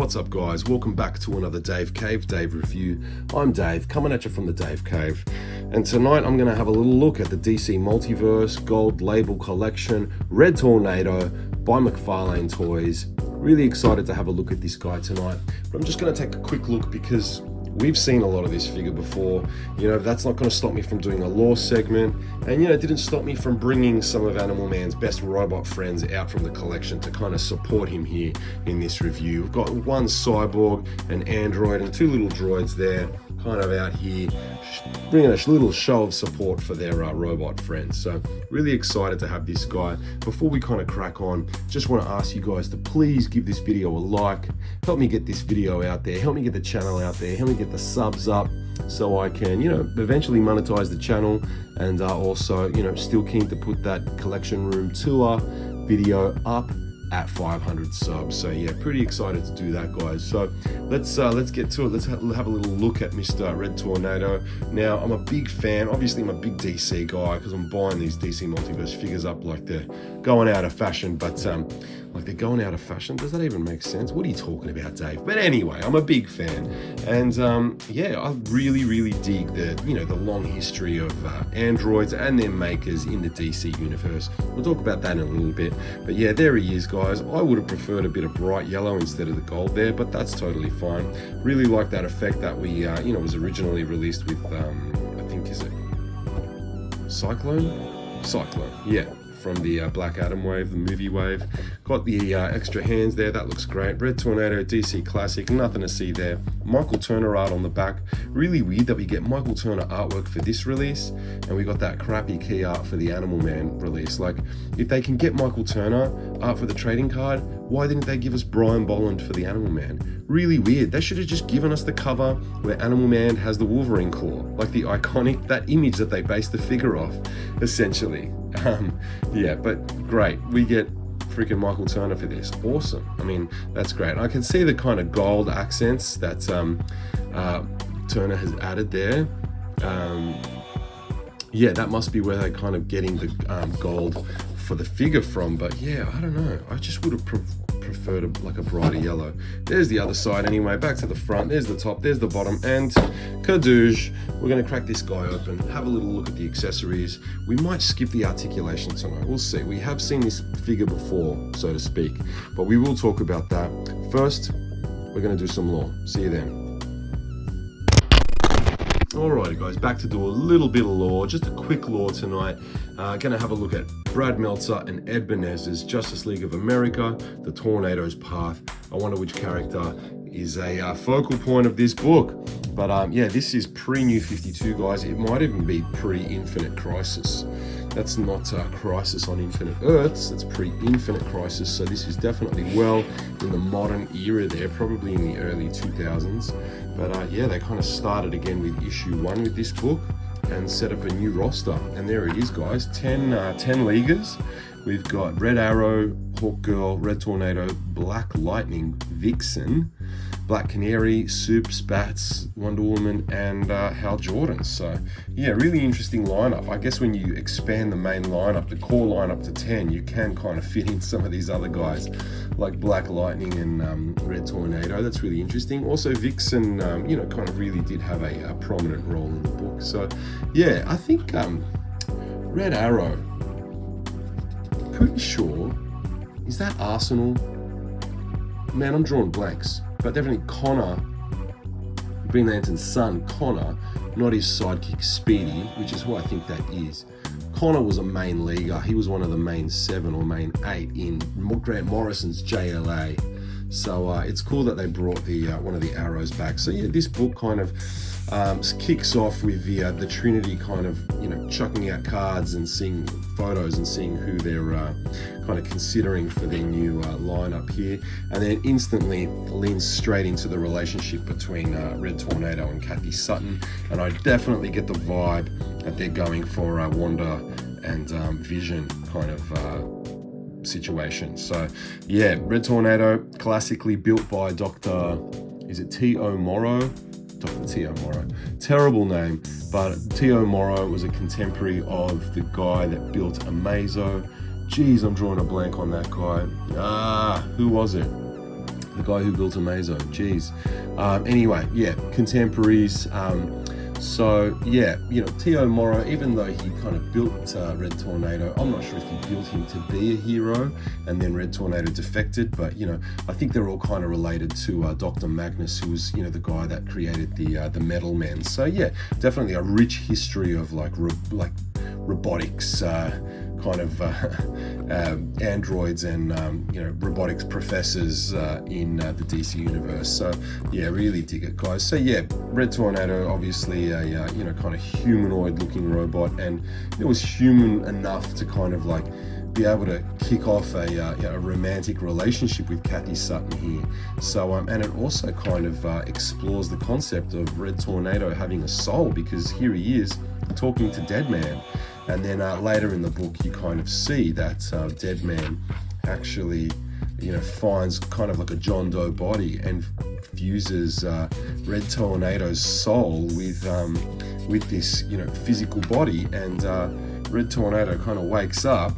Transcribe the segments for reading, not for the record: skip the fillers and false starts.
What's up, guys? Welcome back to another Dave Cave Dave review. I'm Dave, coming at you from the Dave Cave. And tonight I'm going to have a little look at the DC Multiverse Gold Label Collection Red Tornado by McFarlane Toys. Really excited to have a look at this guy tonight. But I'm just going to take a quick look because we've seen a lot of this figure before. You know, that's not going to stop me from doing a lore segment. And, you know, it didn't stop me from bringing some of Animal Man's best robot friends out from the collection to kind of support him here in this review. We've got one cyborg, an android, and two little droids there, kind of out here, bringing a little show of support for their robot friends. So really excited to have this guy. Before we kind of crack on, just want to ask you guys to please give this video a like, help me get this video out there, help me get the channel out there, help me get the subs up so I can, you know, eventually monetize the channel, and also, you know, still keen to put that collection room tour video up at 500 subs. So yeah, pretty excited to do that, guys. So let's get to it. Let's have a little look at Mr. Red Tornado. Now, I'm a big fan. Obviously, I'm a big DC guy because I'm buying these DC Multiverse figures up like they're going out of fashion. But like they're going out of fashion? Does that even make sense? What are you talking about, Dave? But anyway, I'm a big fan, and yeah, I really dig the, you know, the long history of androids and their makers in the DC universe. We'll talk about that in a little bit. But yeah, there he is, guys. I would have preferred a bit of bright yellow instead of the gold there, but that's totally fine. Really like that effect that we, you know, was originally released with, I think, is it Cyclone? Cyclone, yeah. From the Black Adam wave, the movie wave. Got the extra hands there, that looks great. Red Tornado, DC classic, nothing to see there. Michael Turner art on the back. Really weird that we get Michael Turner artwork for this release, and we got that crappy key art for the Animal Man release. Like, if they can get Michael Turner art for the trading card, why didn't they give us Brian Bolland for the Animal Man? Really weird. They should have just given us the cover where Animal Man has the Wolverine claw, like the iconic, that image that they based the figure off, essentially. Yeah, but great. We get freaking Michael Turner for this. Awesome. I mean, that's great. I can see the kind of gold accents that Turner has added there. Yeah, that must be where they're kind of getting the gold for the figure from. But yeah, I don't know. I just would have preferred like a brighter yellow. There's the other side anyway. Back to the front. There's the top. There's the bottom. And kadoosh, we're going to crack this guy open, have a little look at the accessories. We might skip the articulation tonight. We'll see. We have seen this figure before, so to speak, but we will talk about that. First, we're going to do some lore. See you then. Alrighty, guys, back to do a little bit of lore, just a quick lore tonight. Gonna have a look at Brad Meltzer and Ed Benez's Justice League of America, The Tornado's Path. I wonder which character is a focal point of this book. But yeah, this is pre-New 52, guys. It might even be pre-Infinite Crisis. That's not Crisis on Infinite Earths, it's pre-Infinite Crisis, so this is definitely well in the modern era there, probably in the early 2000s. But yeah, they kind of started again with issue 1 with this book and set up a new roster. And there it is, guys, 10 Leaguers. We've got Red Arrow, Hawk Girl, Red Tornado, Black Lightning, Vixen, Black Canary, Soup, Spats, Wonder Woman, and Hal Jordan. So yeah, really interesting lineup. I guess when you expand the main lineup, the core lineup to 10, you can kind of fit in some of these other guys like Black Lightning and Red Tornado. That's really interesting. Also, Vixen, you know, kind of really did have a prominent role in the book. So yeah, I think Red Arrow, pretty sure, is that Arsenal? Man, I'm drawing blanks. But definitely Connor, Green Lantern's son, Connor, not his sidekick Speedy, which is who I think that is. Connor was a main leaguer. He was one of the main 7 or main 8 in Grant Morrison's JLA. So it's cool that they brought the one of the arrows back. So yeah, this book kind of kicks off with the Trinity kind of, you know, chucking out cards and seeing photos and seeing who they're kind of considering for their new lineup here, and then instantly leans straight into the relationship between Red Tornado and Kathy Sutton. And I definitely get the vibe that they're going for Wanda and Vision kind of situation. So yeah, Red Tornado, classically built by Dr. Is it T.O. Morrow? Dr. T.O. Morrow. Terrible name, but T.O. Morrow was a contemporary of the guy that built Amazo. Geez, I'm drawing a blank on that guy. Who was it? The guy who built Amazo, geez. Anyway, yeah, contemporaries. So yeah, you know, T.O. Morrow, even though he kind of built Red Tornado, I'm not sure if he built him to be a hero and then Red Tornado defected, but you know, I think they're all kind of related to Dr. Magnus, who was, you know, the guy that created the Metal Men. So yeah, definitely a rich history of like robotics, kind of androids and you know, robotics professors in the DC universe. So yeah, really dig it, guys. So yeah, Red Tornado, obviously a you know, kind of humanoid looking robot, and it was human enough to kind of like be able to kick off a romantic relationship with Kathy Sutton here. So and it also kind of explores the concept of Red Tornado having a soul, because here he is talking to Dead Man. And then later in the book, you kind of see that Dead Man actually, you know, finds kind of like a John Doe body and fuses Red Tornado's soul with this, you know, physical body, and Red Tornado kind of wakes up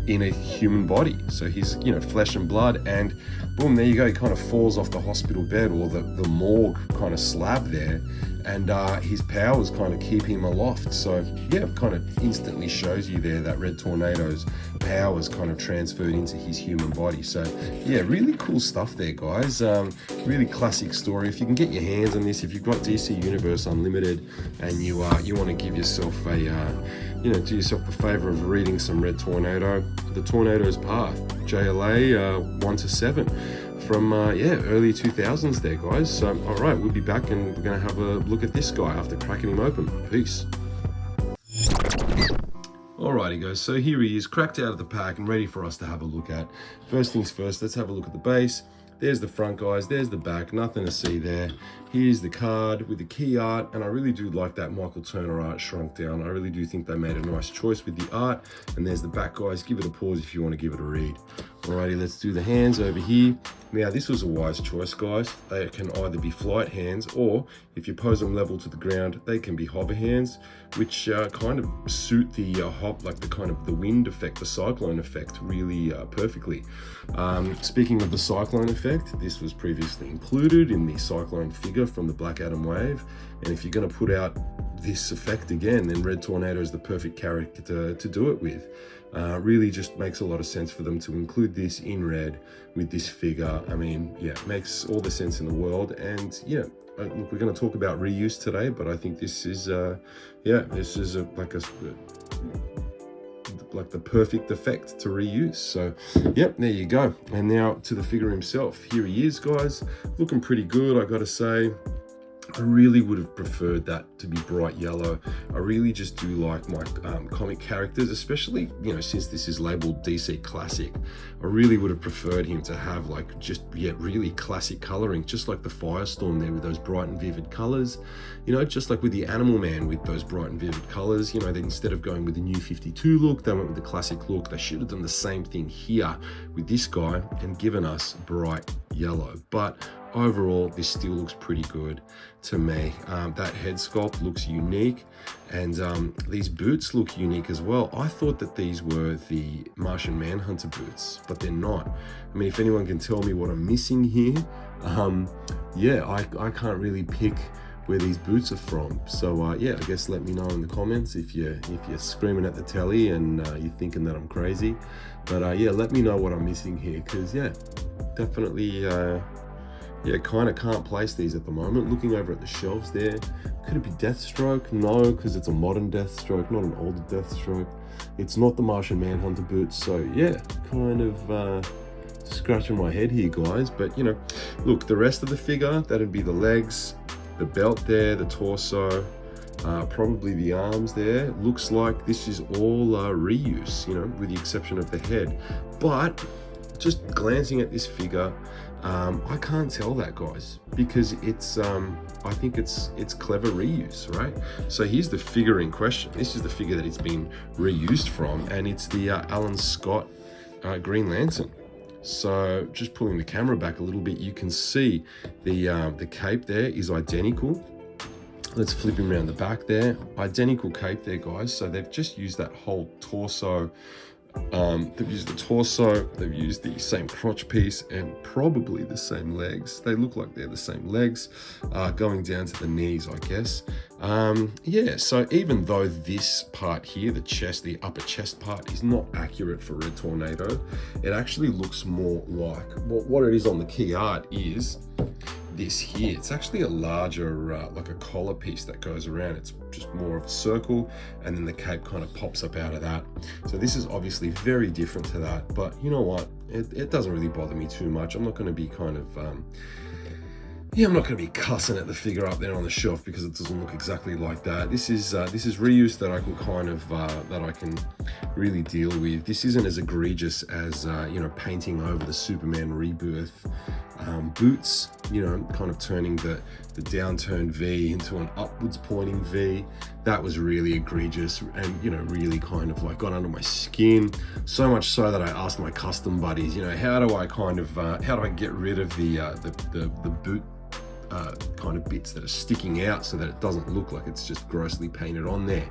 in a human body. So he's, you know, flesh and blood, and boom, there you go. He kind of falls off the hospital bed or the morgue kind of slab there, and his powers kind of keep him aloft. So yeah, it kind of instantly shows you there that Red Tornado's powers kind of transferred into his human body. So yeah, really cool stuff there, guys. Really classic story. If you can get your hands on this, if you've got DC Universe Unlimited and you want to give yourself a you know, do yourself the favor of reading some Red Tornado, The Tornado's Path, JLA 1 to 7 from yeah, early 2000s there, guys. So all right, we'll be back and we're going to have a look at this guy after cracking him open. Peace. Alrighty guys, so here he is, cracked out of the pack and ready for us to have a look at. First things first, let's have a look at the base. There's the front, guys, there's the back, nothing to see there. Here's the card with the key art, and I really do like that Michael Turner art shrunk down. I really do think they made a nice choice with the art. And there's the back, guys. Give it a pause if you want to give it a read. Alrighty, let's do the hands over here. Now, this was a wise choice, guys. They can either be flight hands, or if you pose them level to the ground, they can be hover hands, which kind of suit the like the kind of the wind effect, the cyclone effect, really perfectly. Speaking of the cyclone effect, this was previously included in the cyclone figure from the Black Adam wave, and if you're going to put out this effect again, then Red Tornado is the perfect character to do it with. Really just makes a lot of sense for them to include this in red with this figure. I mean, yeah, it makes all the sense in the world. And yeah, look, we're going to talk about reuse today, but I think this is yeah, this is like the perfect effect to reuse. So yep, there you go. And now to the figure himself. Here he is, guys, looking pretty good, I gotta say. I really would have preferred that to be bright yellow. I really just do like my comic characters, especially, you know, since this is labeled DC Classic. I really would have preferred him to have like just, yeah, really classic coloring, just like the Firestorm there with those bright and vivid colors. You know, just like with the Animal Man with those bright and vivid colors. You know, that instead of going with the New 52 look, they went with the classic look. They should have done the same thing here with this guy and given us bright yellow. But overall, this still looks pretty good to me. That head sculpt looks unique, and these boots look unique as well. I thought that these were the Martian Manhunter boots, but they're not. I mean, if anyone can tell me what I'm missing here, yeah, I can't really pick where these boots are from. So yeah, I guess let me know in the comments if you're screaming at the telly and you're thinking that I'm crazy. But yeah, let me know what I'm missing here, because yeah, definitely yeah, kind of can't place these at the moment. Looking over at the shelves there, could it be Deathstroke? No, because it's a modern Deathstroke, not an older Deathstroke. It's not the Martian Manhunter boots. So yeah, kind of scratching my head here, guys. But you know, look, the rest of the figure, that'd be the legs, the belt there, the torso, probably the arms there. Looks like this is all reuse, you know, with the exception of the head. But just glancing at this figure, I can't tell that, guys, because it's I think it's clever reuse, right? So here's the figure in question. This is the figure that it's been reused from, and it's the Alan Scott Green Lantern. So just pulling the camera back a little bit, you can see the cape there is identical. Let's flip him around the back there. Identical cape there, guys. So they've just used that whole torso They've used the torso, they've used the same crotch piece, and probably the same legs. They look like they're the same legs, going down to the knees, I guess. Yeah, so even though this part here, the chest, the upper chest part, is not accurate for Red Tornado, it actually looks more like, what it is on the key art is this here. It's actually a larger, like a collar piece that goes around. It's just more of a circle, and then the cape kind of pops up out of that. So this is obviously very different to that, but you know what? It doesn't really bother me too much. I'm not going to be kind of, yeah, I'm not going to be cussing at the figure up there on the shelf because it doesn't look exactly like that. This is reuse that I can kind of, that I can really deal with. This isn't as egregious as, you know, painting over the Superman Rebirth boots, you know, kind of turning the downturned V into an upwards pointing V. That was really egregious and, you know, really kind of like got under my skin, so much so that I asked my custom buddies, you know, how do I kind of, how do I get rid of the boot kind of bits that are sticking out so that it doesn't look like it's just grossly painted on there.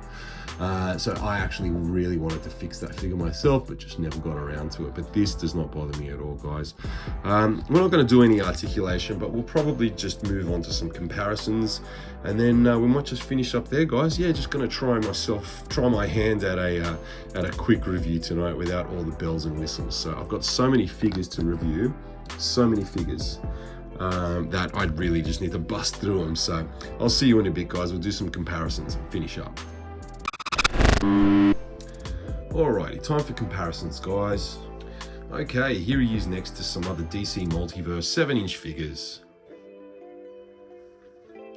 So I actually really wanted to fix that figure myself, but just never got around to it. But this does not bother me at all, guys. We're not going to do any articulation, but we'll probably just move on to some comparisons, and then we might just finish up there, guys. Yeah, just going to try my hand at a quick review tonight without all the bells and whistles. So I've got so many figures to review, so many figures. That I'd really just need to bust through them. So I'll see you in a bit, guys. We'll do some comparisons and finish up. Alrighty, time for comparisons, guys. Okay, here he is next to some other DC Multiverse 7-inch figures.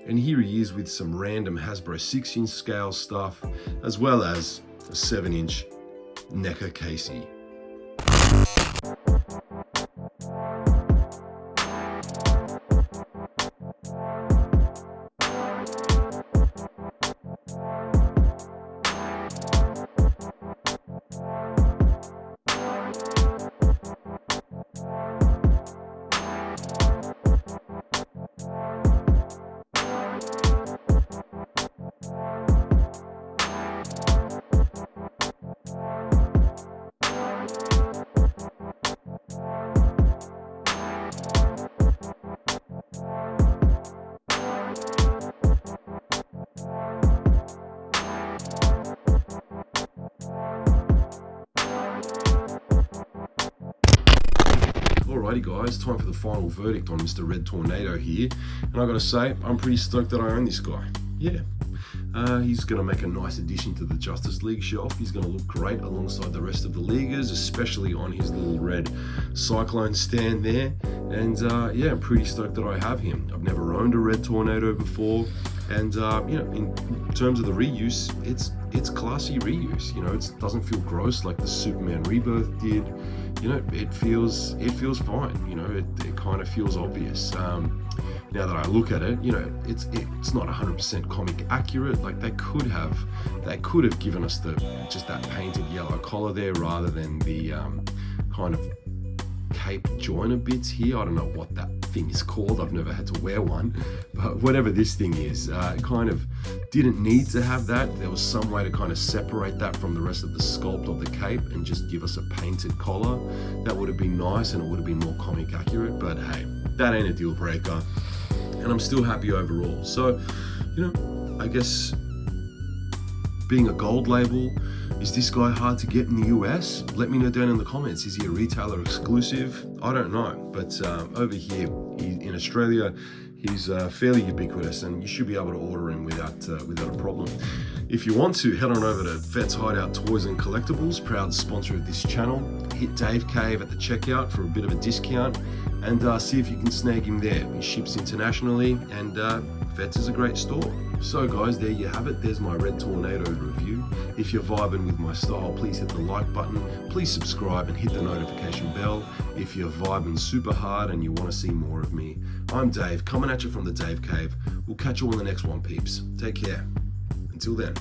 And here he is with some random Hasbro 6-inch scale stuff, as well as a 7-inch NECA Casey. Alrighty guys, time for the final verdict on Mr. Red Tornado here, and I gotta say, I'm pretty stoked that I own this guy. Yeah, he's gonna make a nice addition to the Justice League shelf. He's gonna look great alongside the rest of the Leaguers, especially on his little red Cyclone stand there. And yeah, I'm pretty stoked that I have him. I've never owned a Red Tornado before, and you know, in terms of the reuse, it's classy reuse. You know, it doesn't feel gross like the Superman Rebirth did. You know, it feels fine. You know, it kind of feels obvious. Now that I look at it, you know, it's not 100% comic accurate. Like they could have given us just that painted yellow collar there rather than the kind of cape joiner bits here. I don't know what that thing is called. I've never had to wear one, but whatever this thing is, it kind of didn't need to have that. There was some way to kind of separate that from the rest of the sculpt of the cape and just give us a painted collar. That would have been nice and it would have been more comic accurate, but hey, that ain't a deal breaker. And I'm still happy overall. So, you know, I guess being a gold label, is this guy hard to get in the US? Let me know down in the comments. Is he a retailer exclusive? I don't know, but over here in Australia, he's fairly ubiquitous, and you should be able to order him without a problem. If you want to, head on over to Vets Hideout Toys and Collectibles, proud sponsor of this channel. Hit Dave Cave at the checkout for a bit of a discount, and see if you can snag him there. He ships internationally, and Vets is a great store. So guys, there you have it. There's my Red Tornado review. If you're vibing with my style, please hit the like button. Please subscribe and hit the notification bell. If you're vibing super hard and you want to see more of me, I'm Dave, coming at you from the Dave Cave. We'll catch you on the next one, peeps. Take care. Until then.